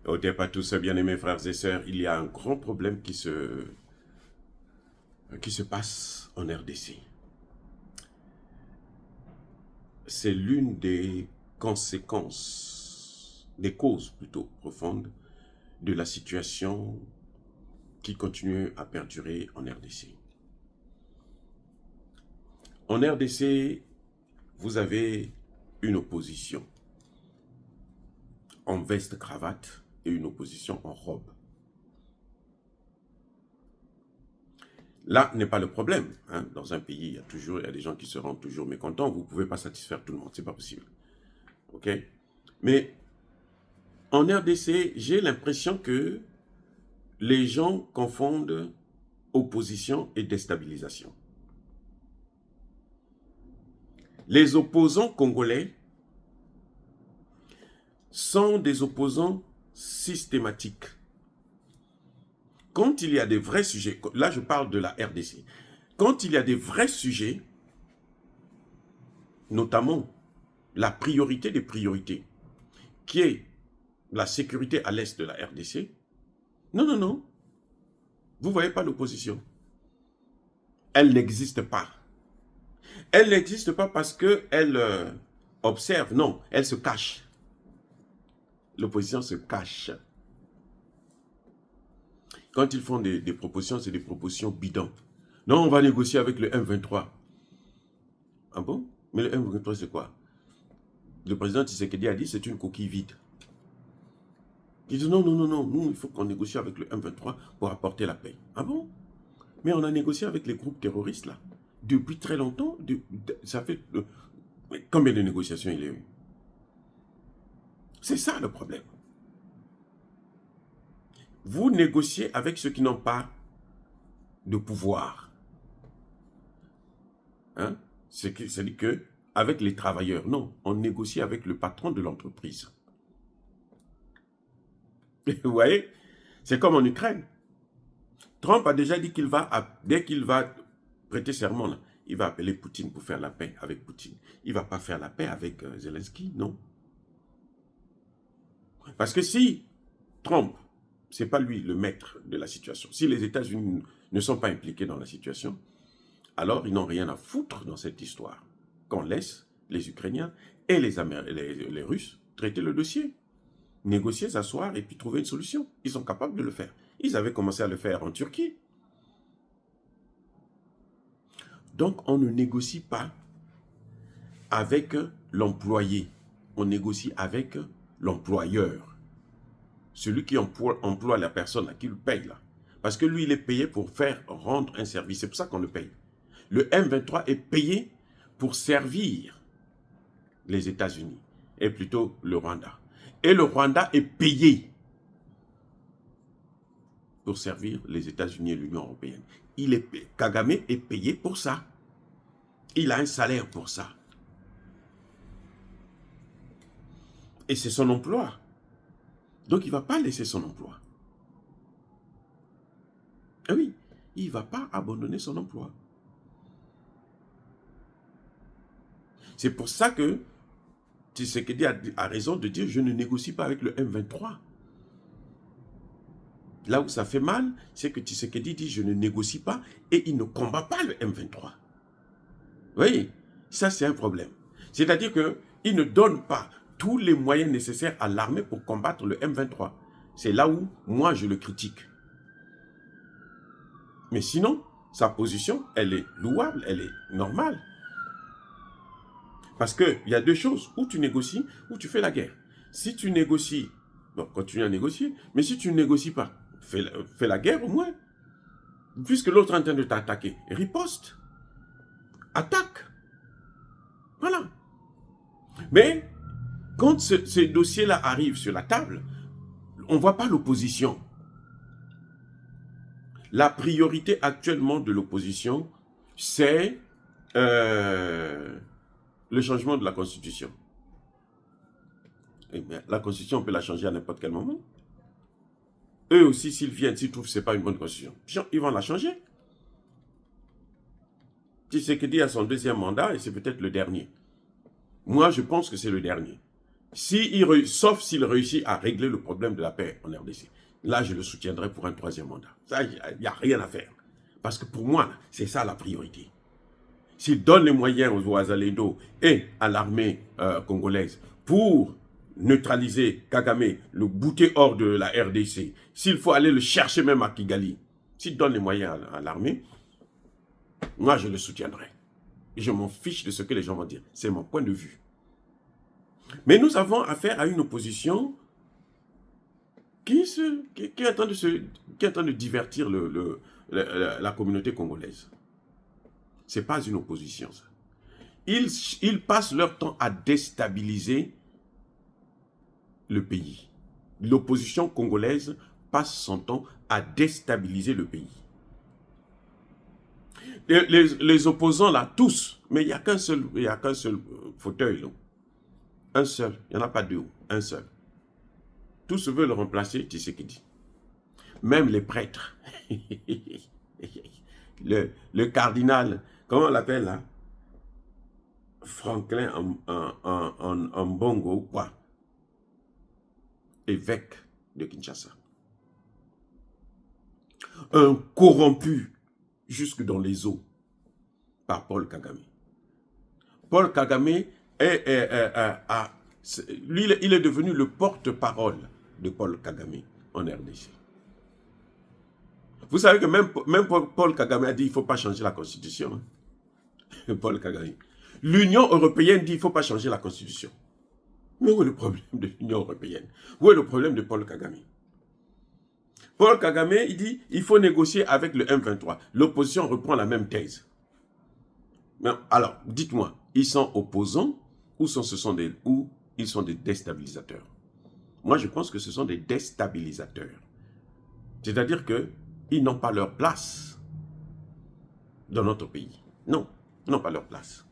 Ôtez pas tous, bien-aimés frères et sœurs, il y a un grand problème qui se passe en RDC. C'est l'une des conséquences, des causes plutôt profondes de la situation qui continue à perdurer en RDC. En RDC, vous avez une opposition en veste-cravate et une opposition en robe. Là n'est pas le problème. Hein. Dans un pays, il y a des gens qui se rendent toujours mécontents. Vous ne pouvez pas satisfaire tout le monde. Ce n'est pas possible. OK? Mais en RDC, j'ai l'impression que les gens confondent opposition et déstabilisation. Les opposants congolais sont des opposants systématiques. Quand il y a des vrais sujets, là je parle de la RDC, quand il y a des vrais sujets, notamment la priorité des priorités, qui est la sécurité à l'est de la RDC, non, vous ne voyez pas l'opposition. Elle n'existe pas. Elle n'existe pas parce qu'elle observe, non, elle se cache. L'opposition se cache. Quand ils font des propositions, c'est des propositions bidons. Non, on va négocier avec le M23. Ah bon? Mais le M23, c'est quoi? Le président Tshisekedi a dit c'est une coquille vide. Il dit non, nous, il faut qu'on négocie avec le M23 pour apporter la paix. Ah bon? Mais on a négocié avec les groupes terroristes, là. Depuis très longtemps, ça fait... combien de négociations il y a eu? C'est ça le problème. Vous négociez avec ceux qui n'ont pas de pouvoir. Hein? C'est-à-dire qu'avec les travailleurs, non, on négocie avec le patron de l'entreprise. Vous voyez? C'est comme en Ukraine. Trump a déjà dit qu'il va, dès qu'il va prêter serment, là, il va appeler Poutine pour faire la paix avec Poutine. Il ne va pas faire la paix avec Zelensky, non. Parce que si Trump, ce n'est pas lui le maître de la situation, si les États-Unis ne sont pas impliqués dans la situation, alors ils n'ont rien à foutre dans cette histoire. Qu'on laisse les Ukrainiens et les Russes traiter le dossier, négocier, s'asseoir et puis trouver une solution. Ils sont capables de le faire. Ils avaient commencé à le faire en Turquie. Donc on ne négocie pas avec l'employé, on négocie avec l'employeur. Celui qui emploie la personne, qui le paye là. Parce que lui, il est payé pour rendre un service. C'est pour ça qu'on le paye. Le M23 est payé pour servir les États-Unis, et plutôt le Rwanda. Et le Rwanda est payé pour servir les États-Unis et l'Union européenne. Kagame est payé pour ça. Il a un salaire pour ça. Et c'est son emploi. Donc il ne va pas laisser son emploi. Ah oui, il ne va pas abandonner son emploi. C'est pour ça que Tshisekedi a raison de dire « je ne négocie pas avec le M23 ». Là où ça fait mal, c'est que Tshisekedi dit « je ne négocie pas » et il ne combat pas le M23. Oui, ça c'est un problème. C'est-à-dire qu'il ne donne pas tous les moyens nécessaires à l'armée pour combattre le M23. C'est là où moi je le critique. Mais sinon, sa position, elle est louable, elle est normale. Parce qu'il y a deux choses, ou tu négocies, ou tu fais la guerre. Si tu négocies, bon, continue à négocier, mais si tu ne négocies pas, fais la guerre au moins. Puisque l'autre est en train de t'attaquer, riposte, attaque. Voilà. Mais, quand ce dossier-là arrive sur la table, on ne voit pas l'opposition. La priorité actuellement de l'opposition, c'est le changement de la Constitution. Eh bien, la Constitution, on peut la changer à n'importe quel moment. Eux aussi, s'ils viennent, s'ils trouvent que ce n'est pas une bonne Constitution, ils vont la changer. Tshisekedi a son deuxième mandat et c'est peut-être le dernier. Moi, je pense que c'est le dernier. Sauf s'il réussit à régler le problème de la paix en RDC. Là, je le soutiendrai pour un 3e mandat. Ça, il n'y a rien à faire. Parce que pour moi, c'est ça la priorité. S'il donne les moyens aux Ouazalendo et à l'armée congolaise pour neutraliser Kagame, le bouter hors de la RDC, s'il faut aller le chercher même à Kigali, s'il donne les moyens à l'armée, moi, je le soutiendrai. Et je m'en fiche de ce que les gens vont dire. C'est mon point de vue. Mais nous avons affaire à une opposition qui est en train de divertir la communauté congolaise. Ce n'est pas une opposition, ça. Ils passent leur temps à déstabiliser le pays. L'opposition congolaise passe son temps à déstabiliser le pays. Les opposants là, tous, mais il n'y a qu'un seul fauteuil là. Un seul, il n'y en a pas deux, un seul. Tous veulent le remplacer, Tshisekedi. Même les prêtres. le cardinal, comment on l'appelle là? Franklin en Bongo, quoi? Évêque de Kinshasa. Un corrompu jusque dans les eaux par Paul Kagame. Paul Kagame lui, il est devenu le porte-parole de Paul Kagame en RDC. Vous savez que même Paul Kagame a dit qu'il ne faut pas changer la constitution. Hein? Paul Kagame. L'Union européenne dit qu'il ne faut pas changer la constitution. Mais où est le problème de l'Union européenne? Où est le problème de Paul Kagame? Paul Kagame, il dit qu'il faut négocier avec le M23. L'opposition reprend la même thèse. Mais alors, dites-moi, ils sont opposants ou ils sont des déstabilisateurs? Moi, je pense que ce sont des déstabilisateurs. C'est-à-dire qu'ils n'ont pas leur place dans notre pays. Non, ils n'ont pas leur place.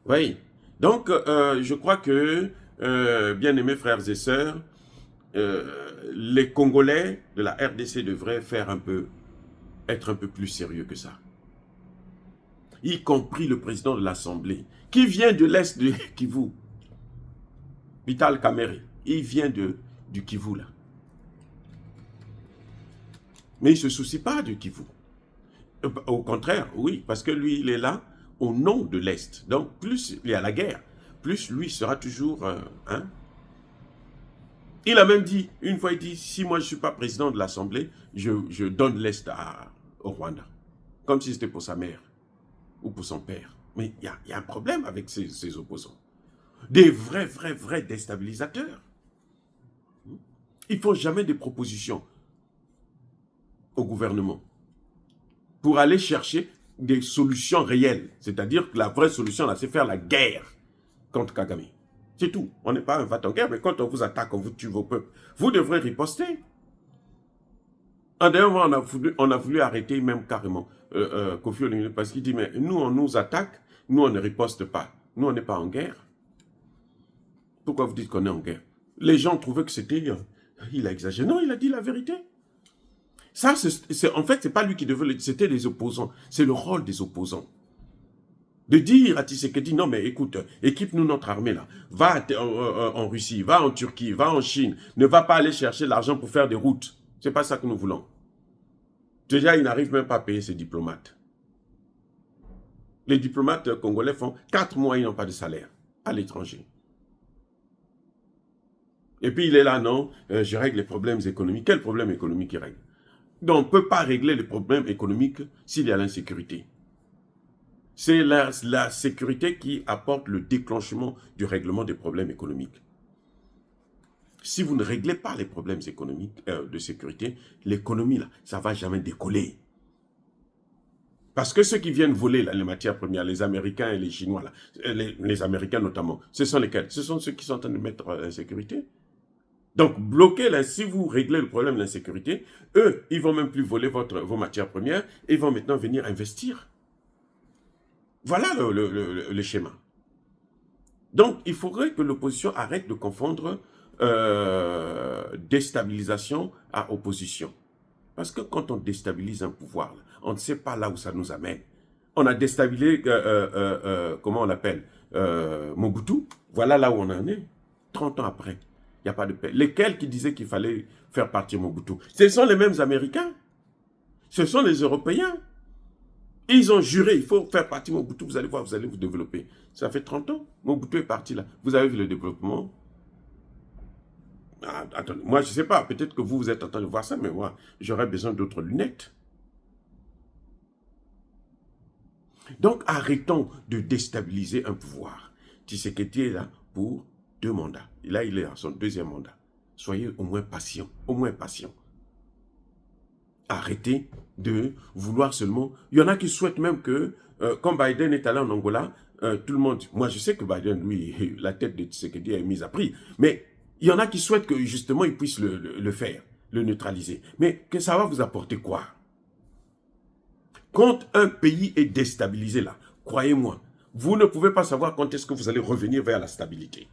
Oui. Donc, je crois que, bien-aimés frères et sœurs, les Congolais de la RDC devraient être un peu plus sérieux que ça. Y compris le président de l'Assemblée, qui vient de l'Est de Kivu, Vital Kamerhe, il vient du Kivu là. Mais il ne se soucie pas du Kivu. Au contraire, oui, parce que lui, il est là au nom de l'Est. Donc, plus il y a la guerre, plus lui sera toujours... Il a même dit, une fois il dit, si moi je ne suis pas président de l'Assemblée, je donne l'Est au Rwanda. Comme si c'était pour sa mère ou pour son père. Mais il y a un problème avec ces opposants. Des vrais déstabilisateurs. Ils ne font jamais des propositions au gouvernement pour aller chercher des solutions réelles. C'est-à-dire que la vraie solution, là, c'est faire la guerre contre Kagame. C'est tout. On n'est pas un va en guerre, mais quand on vous attaque, on vous tue vos peuples, vous devrez riposter. En dernier moment, on a voulu arrêter même carrément Kofi Olomide parce qu'il dit, mais nous, on nous attaque, nous, on ne riposte pas. Nous, on n'est pas en guerre. Pourquoi vous dites qu'on est en guerre? Les gens trouvaient que c'était... il a exagéré. Non, il a dit la vérité. Ça, en fait, ce n'est pas lui qui devait... C'était les opposants. C'est le rôle des opposants. De dire à Tshisekedi, non mais écoute, équipe-nous notre armée là. Va en Russie, va en Turquie, va en Chine. Ne va pas aller chercher l'argent pour faire des routes. Ce n'est pas ça que nous voulons. Déjà, il n'arrive même pas à payer ses diplomates. Les diplomates congolais font 4 mois, ils n'ont pas de salaire à l'étranger. Et puis il est là, non, je règle les problèmes économiques. Quel problème économique il règle? Donc on ne peut pas régler les problèmes économiques s'il y a l'insécurité. C'est la sécurité qui apporte le déclenchement du règlement des problèmes économiques. Si vous ne réglez pas les problèmes économiques de sécurité, l'économie, là, ça ne va jamais décoller. Parce que ceux qui viennent voler là, les matières premières, les Américains et les Chinois, là, les Américains notamment, ce sont lesquels? Ce sont ceux qui sont en train de mettre l'insécurité. Donc, bloquez, là, si vous réglez le problème de l'insécurité, eux, ils ne vont même plus voler vos matières premières, et ils vont maintenant venir investir. Voilà le schéma. Donc, il faudrait que l'opposition arrête de confondre déstabilisation à opposition. Parce que quand on déstabilise un pouvoir, on ne sait pas là où ça nous amène. On a déstabilisé, comment on l'appelle, Mobutu, voilà là où on en est. 30 ans après, il n'y a pas de paix. Lesquels qui disaient qu'il fallait faire partir Mobutu? Ce sont les mêmes Américains. Ce sont les Européens. Ils ont juré, il faut faire partir Mobutu, vous allez voir, vous allez vous développer. Ça fait 30 ans, Mobutu est parti là. Vous avez vu le développement? Ah, attendez, moi je ne sais pas, peut-être que vous êtes en train de voir ça, mais moi, j'aurais besoin d'autres lunettes. Donc, arrêtons de déstabiliser un pouvoir. Tshisekedi est là pour 2 mandats. Et là, il est à son 2e mandat. Soyez au moins patient, au moins patient. Arrêtez de vouloir seulement... Il y en a qui souhaitent même que, quand Biden est allé en Angola, tout le monde... Moi, je sais que Biden, lui, la tête de Tshisekedi est mise à prix. Mais il y en a qui souhaitent que, justement, il puisse le faire, le neutraliser. Mais que ça va vous apporter quoi? Quand un pays est déstabilisé là, croyez-moi, vous ne pouvez pas savoir quand est-ce que vous allez revenir vers la stabilité.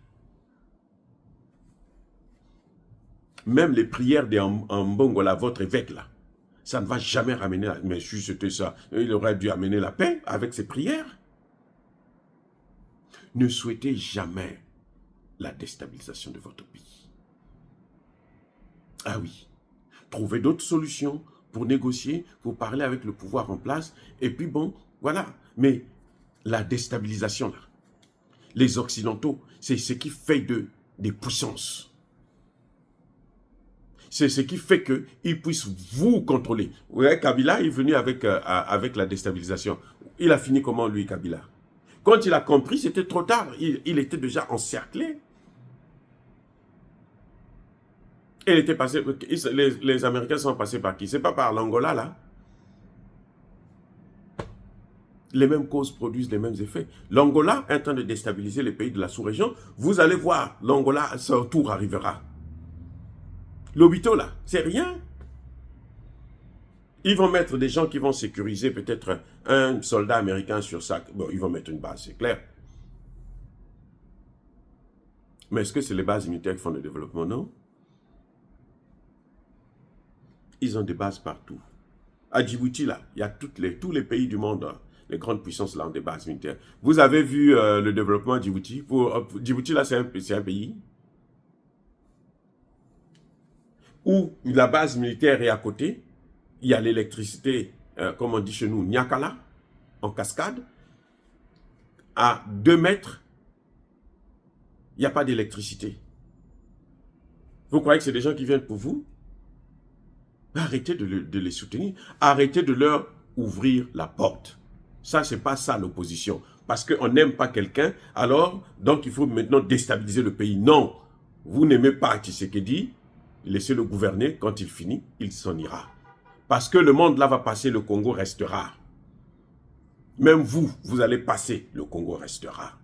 Même les prières d'Ambongo, là, votre évêque là, ça ne va jamais ramener la... Mais si c'était ça, il aurait dû amener la paix avec ses prières. Ne souhaitez jamais la déstabilisation de votre pays. Ah oui, trouvez d'autres solutions pour négocier, pour parler avec le pouvoir en place, et puis bon, voilà. Mais la déstabilisation, là, les Occidentaux, c'est ce qui fait des puissances. C'est ce qui fait qu'ils puissent vous contrôler. Vous voyez, Kabila est venu avec la déstabilisation. Il a fini comment, lui, Kabila? Quand il a compris, c'était trop tard. Il était déjà encerclé. Il était passé, les Américains sont passés par qui? C'est pas par l'Angola, là. Les mêmes causes produisent les mêmes effets. L'Angola est en train de déstabiliser les pays de la sous-région. Vous allez voir, l'Angola, son tour arrivera. L'Obito, là, c'est rien. Ils vont mettre des gens qui vont sécuriser peut-être un soldat américain sur ça. Bon, ils vont mettre une base, c'est clair. Mais est-ce que c'est les bases militaires qui font le développement? Non. Ils ont des bases partout. À Djibouti, là, il y a tous les pays du monde, les grandes puissances, là, ont des bases militaires. Vous avez vu le développement à Djibouti? Djibouti, là, c'est un pays où la base militaire est à côté. Il y a l'électricité, comme on dit chez nous, Nyakala, en cascade. À 2 mètres, il n'y a pas d'électricité. Vous croyez que c'est des gens qui viennent pour vous? Arrêtez de les soutenir. Arrêtez de leur ouvrir la porte. Ça, c'est pas ça l'opposition. Parce qu'on n'aime pas quelqu'un, alors, donc il faut maintenant déstabiliser le pays. Non, vous n'aimez pas Tshisekedi, laissez-le gouverner. Quand il finit, il s'en ira. Parce que le monde là va passer, le Congo restera. Même vous, vous allez passer, le Congo restera.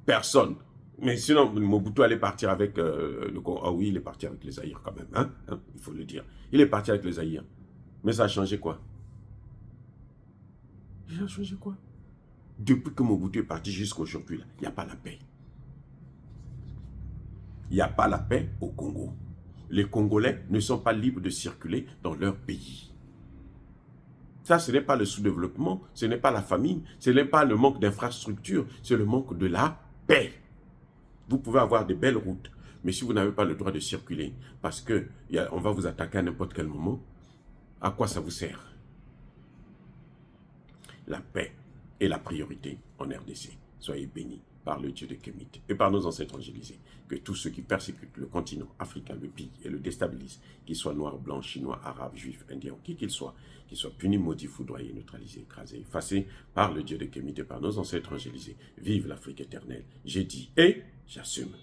Personne. Mais sinon, Mobutu allait partir avec le Congo. Ah oui, il est parti avec les Zaïre quand même, hein? Il faut le dire. Il est parti avec les Zaïre. Mais ça a changé quoi? Il a changé quoi? Depuis que Mobutu est parti jusqu'à aujourd'hui, il n'y a pas la paix. Il n'y a pas la paix au Congo. Les Congolais ne sont pas libres de circuler dans leur pays. Ça, ce n'est pas le sous-développement, ce n'est pas la famine, ce n'est pas le manque d'infrastructures, c'est le manque de la paix. Vous pouvez avoir des belles routes, mais si vous n'avez pas le droit de circuler, parce qu'on va vous attaquer à n'importe quel moment, à quoi ça vous sert? La paix est la priorité en RDC. Soyez bénis par le Dieu de Kémite et par nos ancêtres angélisés. Que tous ceux qui persécutent le continent africain, le pillent et le déstabilisent, qu'ils soient noirs, blancs, chinois, arabes, juifs, indiens, qui qu'ils soient punis, maudits, foudroyés, neutralisés, écrasés, effacés par le Dieu de Kémite et par nos ancêtres angélisés. Vive l'Afrique éternelle. J'ai dit et j'assume.